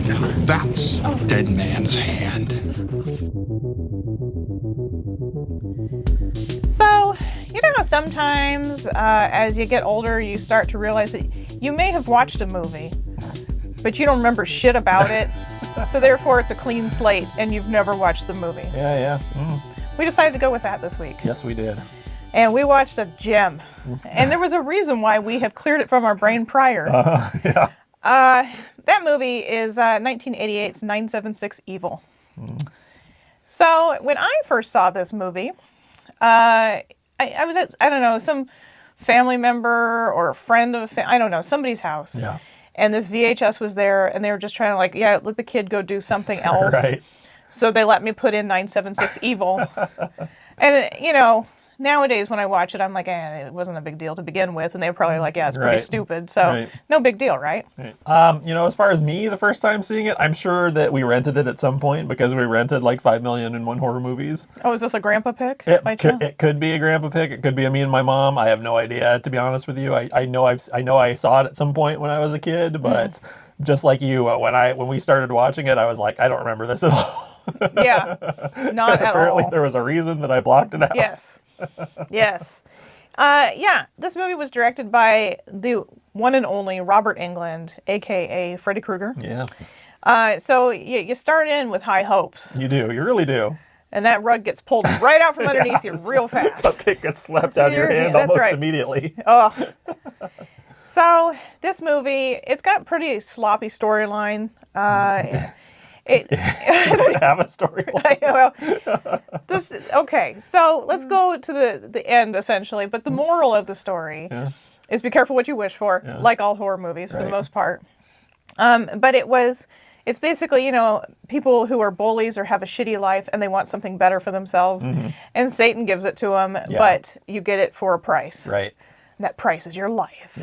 Now that's a dead man's hand. So, you know how sometimes as you get older, you start to realize that you may have watched a movie, but you don't remember shit about it. So therefore, it's a clean slate, and you've never watched the movie. Yeah. We decided to go with that this week. Yes, we did. And we watched a gem. And there was a reason why we have cleared it from our brain prior. Yeah. That movie is 1988's 976 Evil. So when I first saw this movie, I was at, I don't know, some family member or a friend of, I don't know, somebody's house. Yeah. And this VHS was there, and they were just trying to let the kid go do something else. Right. So they let me put in 976 Evil. And, nowadays when I watch it, I'm like, it wasn't a big deal to begin with. And they were probably like, yeah, it's pretty Right. stupid. So Right. no big deal, right? Right. As far as me, the first time seeing it, I'm sure that we rented it at some point because we rented like 5 million and one horror movies. Oh, is this a grandpa pick? It could be a grandpa pick. It could be a me and my mom. I have no idea, to be honest with you. I know I saw it at some point when I was a kid, but just like you, when we started watching it, I was like, I don't remember this at all. Yeah, not at all. Apparently, there was a reason that I blocked it out. Yes. Yes. This movie was directed by the one and only Robert Englund, a.k.a. Freddy Krueger. Yeah. So you start in with high hopes. You do. You really do. And that rug gets pulled right out from underneath you real fast. Plus, it gets slapped out of your hand That's almost right. immediately. Oh. So this movie, it's got pretty sloppy storyline. It Does it have a storyline? Okay, so let's go to the end, essentially. But the moral of the story is be careful what you wish for, like all horror movies for the most part. But it's basically, people who are bullies or have a shitty life and they want something better for themselves. And Satan gives it to them, but you get it for a price. Right. And that price is your life.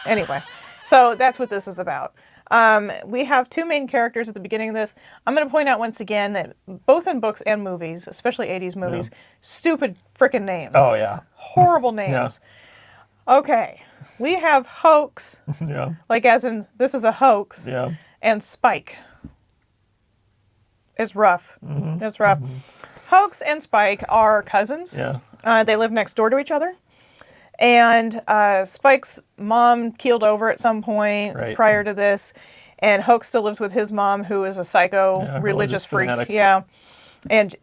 Anyway, so that's what this is about. We have two main characters at the beginning of this. I'm going to point out once again that both in books and movies, especially 80s movies, stupid frickin' names. Oh, yeah. Horrible names. Okay. We have Hoax, Yeah. like as in this is a hoax, Yeah. and Spike. It's rough. It's rough. Hoax and Spike are cousins. Yeah. They live next door to each other. And Spike's mom keeled over at some point prior to this. And Hoax still lives with his mom, who is a psycho religious freak. fanatic. Yeah. And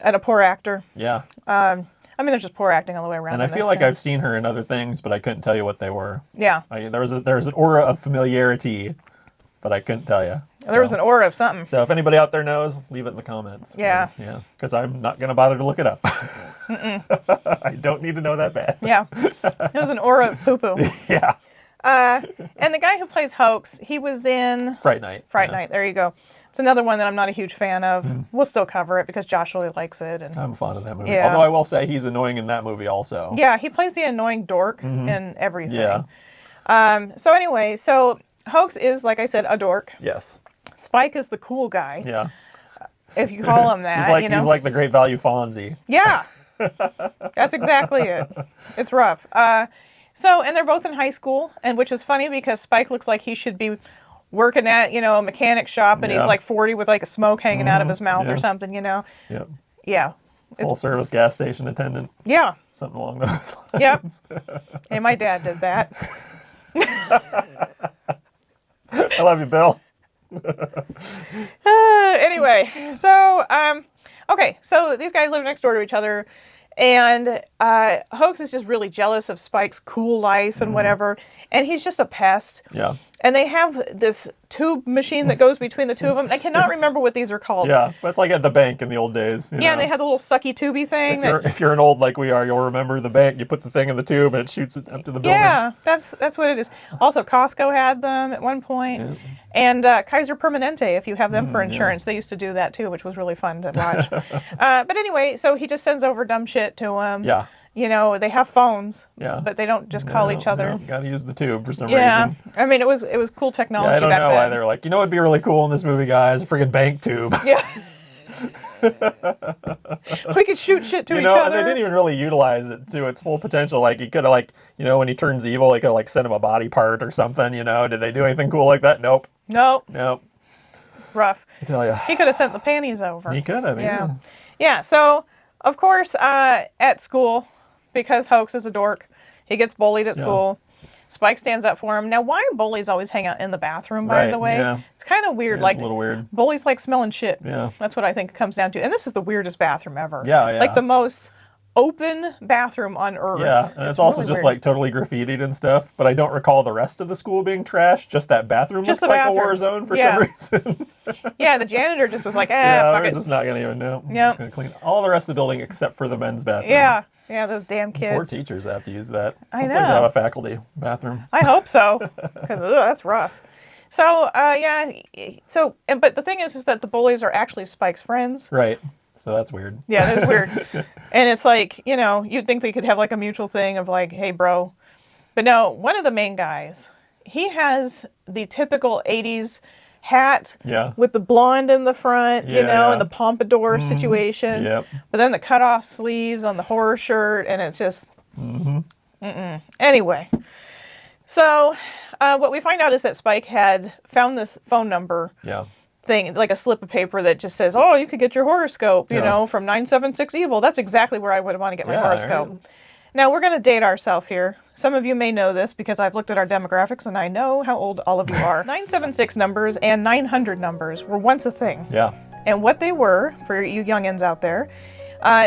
a poor actor. Yeah. There's just poor acting all the way around. And I feel like I've seen her in other things, but I couldn't tell you what they were. Yeah. There was an aura of familiarity, but I couldn't tell you. There was an aura of something. So if anybody out there knows, leave it in the comments. Yeah. Because I'm not going to bother to look it up. I don't need to know that bad. Yeah. It was an aura of poo-poo. Yeah. And the guy who plays Hoax, he was in Fright Night. Fright Night. There you go. It's another one that I'm not a huge fan of. We'll still cover it because Josh really likes it. And I'm fond of that movie. Yeah. Although I will say he's annoying in that movie also. yeah, he plays the annoying dork in everything. Yeah. So anyway, Hoax is, like I said, a dork. Yes. Spike is the cool guy, Yeah. if you call him that. He's like the Great Value Fonzie. Yeah. That's exactly it. It's rough. And they're both in high school, and which is funny because Spike looks like he should be working at, a mechanic shop, and he's like 40 with like a smoke hanging out of his mouth or something, Yep. Yeah. Full service gas station attendant. Yeah. Something along those lines. Yep. Hey, my dad did that. I love you, Bill. Anyway, okay, so these guys live next door to each other, and Hoax is just really jealous of Spike's cool life and whatever, and he's just a pest. Yeah. And they have this tube machine that goes between the two of them. I cannot remember what these are called. Yeah, but it's like at the bank in the old days. Yeah, and they had the little sucky tubey thing. If you're an old like we are, you'll remember the bank. You put the thing in the tube and it shoots it up to the building. Yeah, that's what it is. Also, Costco had them at one point. Yeah. And Kaiser Permanente, if you have them for insurance, they used to do that too, which was really fun to watch. But anyway, so he just sends over dumb shit to him. Yeah. They have phones, Yeah. but they don't just call each other. No, gotta use the tube for some Yeah, reason. I mean, it was cool technology. Yeah, I don't back know then. why they're like, you know what'd be really cool in this movie, guys? A friggin' bank tube. Yeah. We could shoot shit to You each know, and other. they didn't even really utilize it to its full potential. Like, he could have, like, you know, when he turns evil, he could have, like, sent him a body part or something, you know? Did they do anything cool like that? Nope. Nope. Nope. Rough. I tell you. He could have sent the panties over. He could have, yeah. Yeah, so, of course, at school, because Hoax is a dork, he gets bullied at school. Spike stands up for him. Now, why bullies always hang out in the bathroom, by Right, the way? yeah. It's kind of weird. It's Like, a little weird. bullies like smelling shit. Yeah. That's what I think it comes down to. And this is the weirdest bathroom ever. Yeah, yeah. Like the most open bathroom on earth. Yeah, and it's also really just weird. like totally graffitied and stuff, but I don't recall the rest of the school being trashed. Just that bathroom Just looks the like a war bathroom. zone for Yeah. some reason. Yeah, the janitor just was like, Yeah, fuck we're it. just not gonna even know. Yep. Gonna clean all the rest of the building except for the men's bathroom. Yeah, those damn kids. Poor teachers have to use that. I Hopefully know. they have a faculty bathroom. I hope so, because that's rough. So, but the thing is that the bullies are actually Spike's friends. Right. So that's weird. Yeah, that's weird. And it's like, you know, you'd think they could have like a mutual thing of like, hey, bro. But no, one of the main guys, he has the typical 80s hat Yeah. with the blonde in the front, you Yeah, know, yeah. and the pompadour situation. Yep. But then the cut-off sleeves on the horror shirt, and it's just... Anyway. So, what we find out is that Spike had found this phone number Yeah. thing, like a slip of paper that just says, oh, you could get your horoscope, you Yeah. know, from 976 Evil. That's exactly where I would want to get my Yeah, horoscope. right. Now, we're going to date ourselves here. Some of you may know this because I've looked at our demographics and I know how old all of you are. 976 numbers and 900 numbers were once a thing. Yeah. And what they were, for you youngins out there,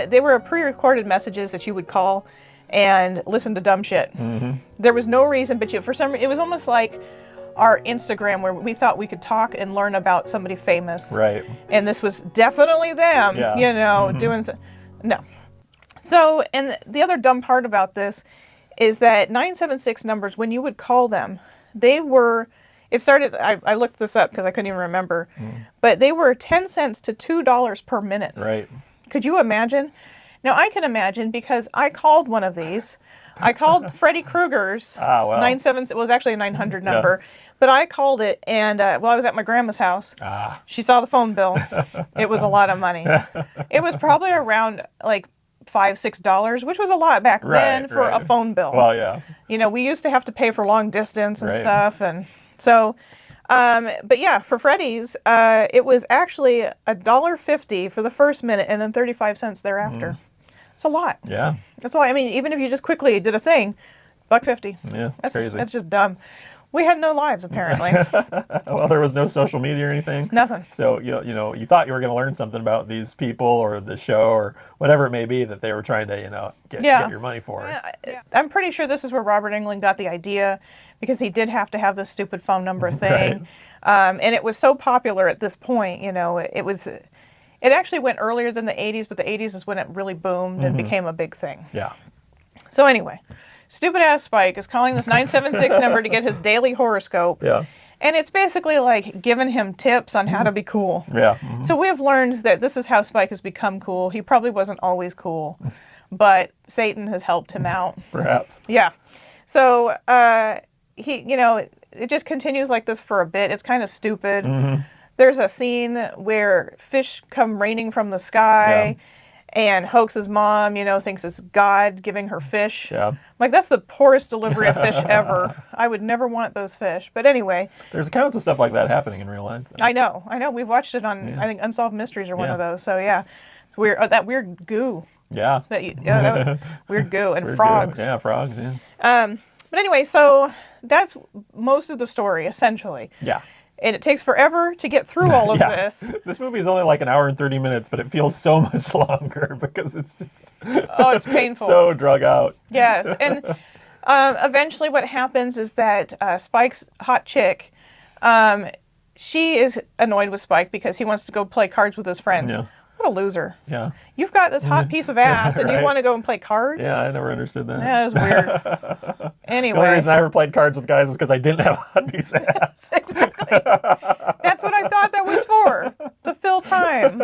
they were pre-recorded messages that you would call and listen to dumb shit. Mm-hmm. There was no reason, but for some reason, it was almost like our Instagram where we thought we could talk and learn about somebody famous. Right. And this was definitely them, Yeah. you know, doing... No. So, and the other dumb part about this is that 976 numbers, when you would call them, they were... It started... I looked this up because I couldn't even remember. But they were 10 cents to $2 per minute. Right. Could you imagine? Now, I can imagine because I called one of these. I called Freddy Krueger's. Ah, wow. 97. It was actually a 900 number. But I called it, and while I was at my grandma's house, she saw the phone bill. It was a lot of money. It was probably around like $5-6, which was a lot back then for a phone bill. Well, yeah. You know, we used to have to pay for long distance and Right. stuff, and so. But yeah, for Freddy's, it was actually $1.50 for the first minute, and then 35 cents thereafter. It's a lot. Yeah. That's all. I mean, even if you just quickly did a thing, $1.50. Yeah. It's crazy. That's just dumb. We had no lives apparently. Well, there was no social media or anything. Nothing. So you thought you were going to learn something about these people or the show or whatever it may be that they were trying to get your money for. I'm pretty sure this is where Robert Englund got the idea, because he did have to have this stupid phone number thing, and it was so popular at this point. You know, it actually went earlier than the 80s, but the 80s is when it really boomed and became a big thing. Yeah. So anyway, stupid ass Spike is calling this 976 number to get his daily horoscope. Yeah. And it's basically like giving him tips on how to be cool. Yeah. So we have learned that this is how Spike has become cool. He probably wasn't always cool, but Satan has helped him out. Perhaps. Yeah. So it just continues like this for a bit. It's kind of stupid. There's a scene where fish come raining from the sky. And Hoax's mom, thinks it's God giving her fish. Yeah. Like, that's the poorest delivery of fish ever. I would never want those fish. But anyway. There's accounts of stuff like that happening in real life. I know. We've watched it on, I think, Unsolved Mysteries or one of those. So, yeah. It's weird. That weird goo. Yeah. Weird goo. And Weird frogs. goo. Yeah, frogs, yeah. But anyway, so that's most of the story, essentially. Yeah. And it takes forever to get through all of this. This movie is only like an hour and 30 minutes, but it feels so much longer because it's just Oh, it's painful. so drug out. Yes. And eventually what happens is that Spike's hot chick, she is annoyed with Spike because he wants to go play cards with his friends. Yeah. What a loser. Yeah. You've got this hot piece of ass and you Right. want to go and play cards? Yeah, I never understood that. That is weird. The only Anyway. reason I ever played cards with guys is because I didn't have a hot piece of ass. Exactly. That's what I thought that was for, to fill time.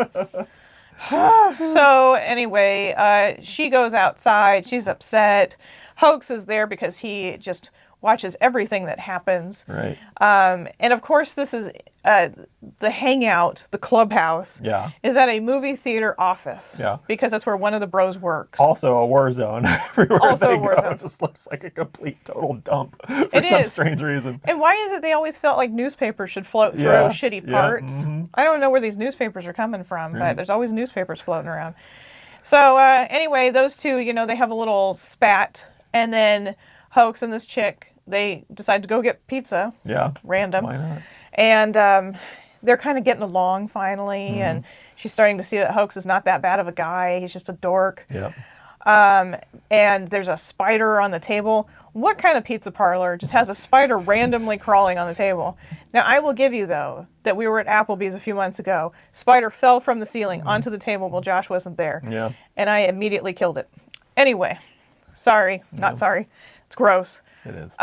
So anyway, she goes outside. She's upset. Hoax is there because he just watches everything that happens. Right. And of course, this is the hangout, the clubhouse, Yeah. is at a movie theater office. Yeah. Because that's where one of the bros works. Also a war zone. Everywhere Also they a war go, zone. it just looks like a complete total dump for It some is. strange reason. And why is it they always felt like newspapers should float through Yeah, shitty yeah, parts? mhm. I don't know where these newspapers are coming from, but there's always newspapers floating around. So anyway, those two, they have a little spat, and then Hoax and this chick, they decide to go get pizza. Yeah. Random. Why not? And they're kind of getting along finally, Mm-hmm. and she's starting to see that Hoax is not that bad of a guy. He's just a dork. Yep. And there's a spider on the table. What kind of pizza parlor just has a spider randomly crawling on the table? Now, I will give you, though, that we were at Applebee's a few months ago. Spider fell from the ceiling onto the table while Josh wasn't there. Yeah. And I immediately killed it. Anyway, sorry. Not sorry. It's gross. It is.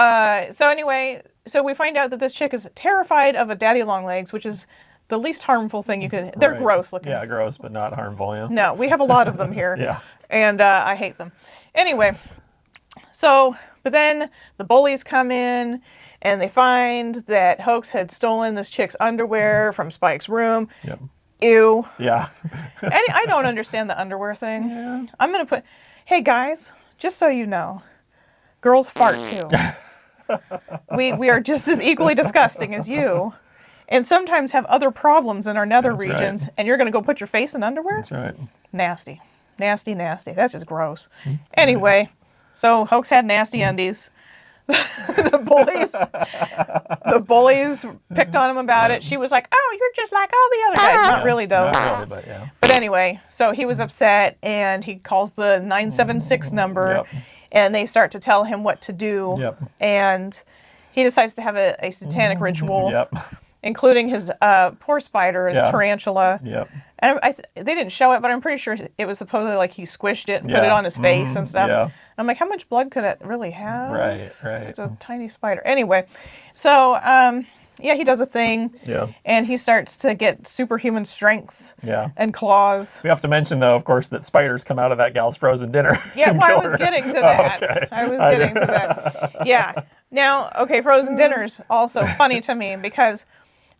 So we find out that this chick is terrified of a daddy long legs, which is the least harmful thing you can... They're Right. gross looking. Yeah, gross, but not harmful, yeah. No, we have a lot of them here. Yeah. And I hate them. Anyway, but then the bullies come in and they find that Hoax had stolen this chick's underwear from Spike's room. Yep. Ew. Yeah. I don't understand the underwear thing. Yeah. I'm going to put, hey guys, just so you know, girls fart too. we are just as equally disgusting as you. And sometimes have other problems in our nether That's regions. right. And you're going to go put your face in underwear? That's right. Nasty. Nasty, nasty. That's just gross. Anyway, so Hoax had nasty undies. the bullies picked on him about it. She was like, oh, you're just like all the other guys. Not really, though. Not really, but yeah. But anyway, so he was upset, and he calls the 976 number, Yep. and they start to tell him what to do. Yep. And he decides to have a satanic ritual, Yep. including his poor spider, his Yeah. tarantula. Yep. And they didn't show it, but I'm pretty sure it was supposedly like he squished it and put it Yeah. on his face and stuff. Yeah. And I'm like, how much blood could it really have? Right, right. It's a tiny spider. Anyway, so he does a thing. Yeah. And he starts to get superhuman strengths Yeah. and claws. We have to mention, though, of course, that spiders come out of that gal's frozen dinner. Yeah, and well, I kill was her. getting to that. Okay. I was getting to that. Yeah. Now, okay, frozen dinner's also funny to me because,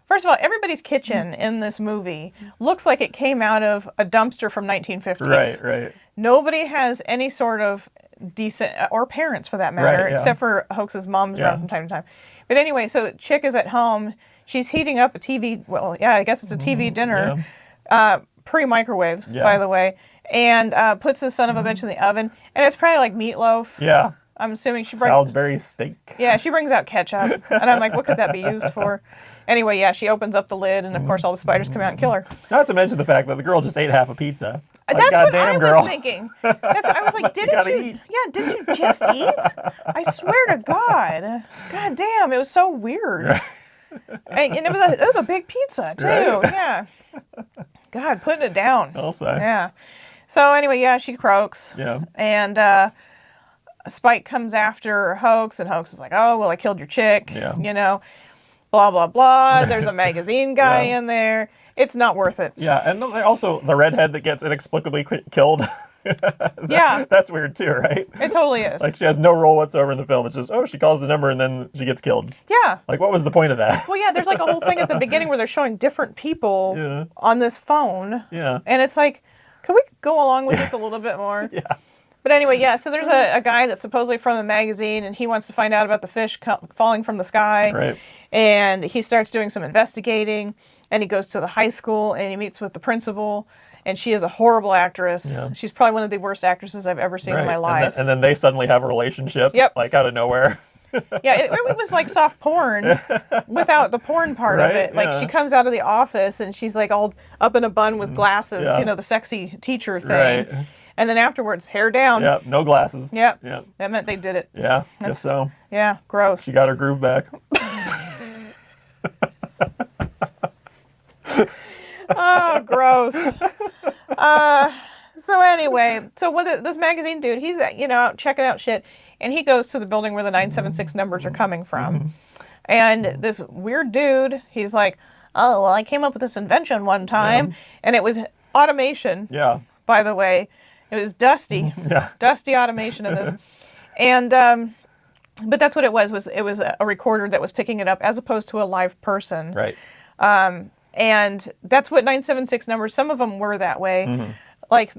first of all, everybody's kitchen in this movie looks like it came out of a dumpster from 1950s. Right, right. Nobody has any sort of decent, or parents for that matter, Right, yeah. except for Hoax's mom's Yeah. around from time to time. But anyway, so Chick is at home. She's heating up a TV. Well, yeah, I guess it's a TV dinner. Pre-microwaves, Yeah. by the way. And puts the son of a bitch in the oven. And it's probably like meatloaf. Yeah. I'm assuming she brings... Salisbury steak. Yeah, she brings out ketchup. And I'm like, what could that be used for? Anyway, yeah, she opens up the lid, and of course all the spiders come out and kill her. Not to mention the fact that the girl just ate half a pizza. Like, That's what goddamn, I girl. was thinking. I was like, didn't gotta you? eat. Yeah, didn't you just eat? I swear to God. God damn, it was so weird. And it was a big pizza too. Right? Yeah. God, putting it down. I'll say. Yeah. So anyway, yeah, she croaks. Yeah. And Spike comes after Hoax, and Hoax is like, oh, well, I killed your chick. Yeah. You know, blah, blah, blah. There's a magazine guy Yeah. in there. It's not worth it. Yeah, and also the redhead that gets inexplicably killed. Yeah. That's weird too, right? It totally is. Like she has no role whatsoever in the film. It's just, oh, she calls the number and then she gets killed. Yeah. Like, what was the point of that? Well, yeah, there's like a whole thing at the beginning where they're showing different people Yeah. on this phone. Yeah. And it's like, can we go along with this a little bit more? Yeah. But anyway, yeah, so there's a guy that's supposedly from the magazine, and he wants to find out about the fish falling from the sky. Right. And he starts doing some investigating, and he goes to the high school, and he meets with the principal, and she is a horrible actress. Yeah. She's probably one of the worst actresses I've ever seen in my life. And then they suddenly have a relationship. Yep. Like out of nowhere. Yeah, it was like soft porn without the porn part of Right, it. Like yeah. she comes out of the office and she's like all up in a bun with glasses, Yeah. you know, the sexy teacher thing. Right. And then afterwards, hair down. Yep. No glasses. Yep. Yep. That meant they did it. Yeah. Guess so. Yeah, gross. She got her groove back. Oh, gross. So anyway, this magazine dude, he's out checking out shit, and he goes to the building where the 976 numbers are coming from. And this weird dude, he's like, oh, well, I came up with this invention one time, and it was automation, Yeah. by the way. It was Dusty. Yeah. Dusty automation in this. And But that's what it was it was a recorder that was picking it up as opposed to a live person. Right. And that's what 976 numbers, some of them were that way. Like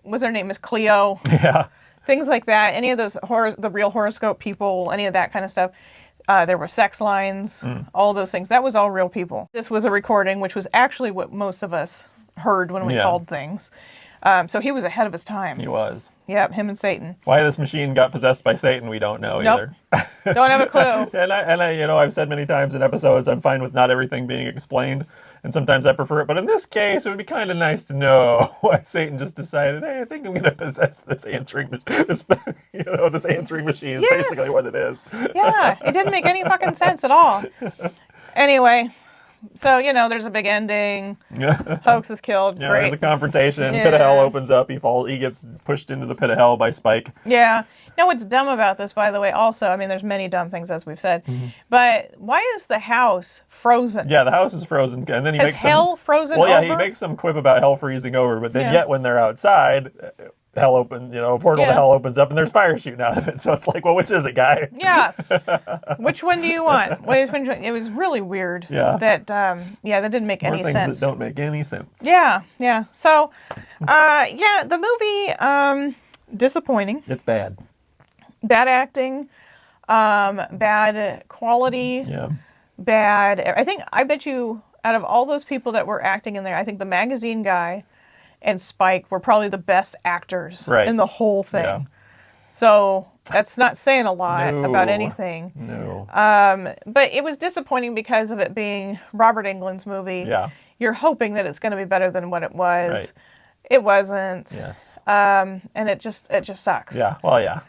what's her name? Miss Cleo. Yeah. Things like that. Any of those, the real horoscope people, any of that kind of stuff. There were sex lines, all those things. That was all real people. This was a recording, which was actually what most of us heard when we called things. So he was ahead of his time. He was. Yep, him and Satan. Why this machine got possessed by Satan, we don't know Nope. either. Don't have a clue. and I, you know, I've said many times in episodes, I'm fine with not everything being explained, and sometimes I prefer it. But in this case, it would be kind of nice to know why Satan just decided, hey, I think I'm going to possess this answering machine. This answering machine is Yes. basically what it is. Yeah, it didn't make any fucking sense at all. Anyway, so, there's a big ending. Hoax is killed. Yeah, Great. there's a confrontation. Yeah. Pit of hell opens up. He gets pushed into the pit of hell by Spike. Yeah. Now, what's dumb about this, by the way, also, I mean, there's many dumb things, as we've said, but why is the house frozen? Yeah, the house is frozen, and then he Has makes hell frozen Well, yeah, over? he makes some quip about hell freezing over, but then Yeah. yet when they're outside, hell open, a portal to Yeah. hell opens up, and there's fire shooting out of it. So it's like, well, which is it, guy? Yeah. Which one do you want? It was really weird. Yeah. That, that didn't make More any things sense. that don't make any sense. Yeah, yeah. So, the movie, disappointing. It's bad. Bad acting, bad quality, Yeah. bad. I bet you, out of all those people that were acting in there, I think the magazine guy and Spike were probably the best actors Right. in the whole thing. Yeah. So that's not saying a lot about No. anything. No. But it was disappointing because of it being Robert Englund's movie. Yeah. You're hoping that it's going to be better than what it was. Right. It wasn't. Yes. And it just sucks. Yeah. Well, yeah.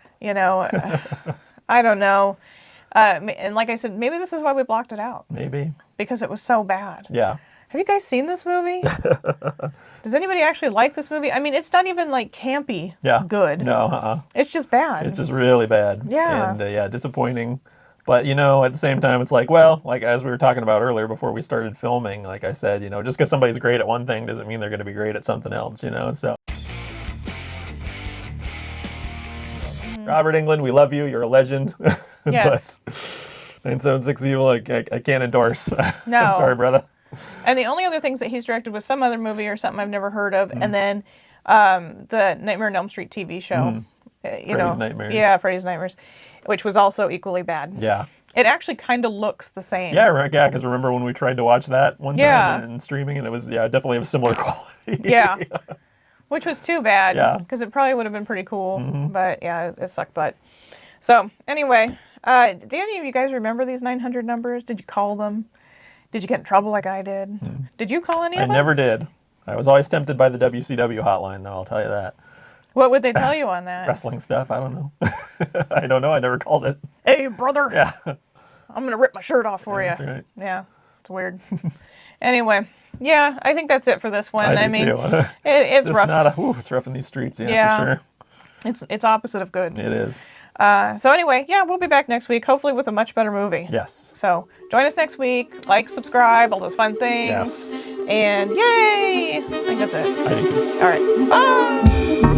I don't know. And like I said, maybe this is why we blocked it out, Maybe. because it was so bad. Yeah. Have you guys seen this movie? Does anybody actually like this movie? I mean, it's not even like campy Yeah. good. No. It's just bad. It's just really bad. Yeah. And disappointing. But at the same time, it's like, well, like as we were talking about earlier before we started filming, like I said, just because somebody's great at one thing doesn't mean they're going to be great at something else. So. Robert Englund, we love you. You're a legend. Yes. But 976 Evil, I can't endorse. No. I'm sorry, brother. And the only other things that he's directed was some other movie or something I've never heard of, Mm-hmm. and then the Nightmare on Elm Street TV show. Freddy's Nightmares. Yeah, Freddy's Nightmares, which was also equally bad. Yeah. It actually kind of looks the same. Yeah, right. Yeah, because remember when we tried to watch that one time Yeah. and streaming, and it was definitely of similar quality. Yeah. Which was too bad. Yeah. Because it probably would have been pretty cool. But yeah, it sucked butt. So anyway, do any of you guys remember these 900 numbers? Did you call them? Did you get in trouble like I did? Did you call any I of them? never did. I was always tempted by the WCW hotline, though. I'll tell you that. What would they tell you on that? Wrestling stuff. I don't know. I don't know. I never called it. Hey, brother. Yeah. I'm going to rip my shirt off for That's you. right. Yeah, it's weird. Anyway, yeah, I think that's it for this one. I do mean, too. it's Just rough. it's rough in these streets. Yeah, Yeah. for sure. It's opposite of good. It is. So anyway, yeah, we'll be back next week, hopefully with a much better movie. Yes. So join us next week. Like, subscribe, all those fun things. Yes. And yay! I think that's it. I do too. All right. Bye!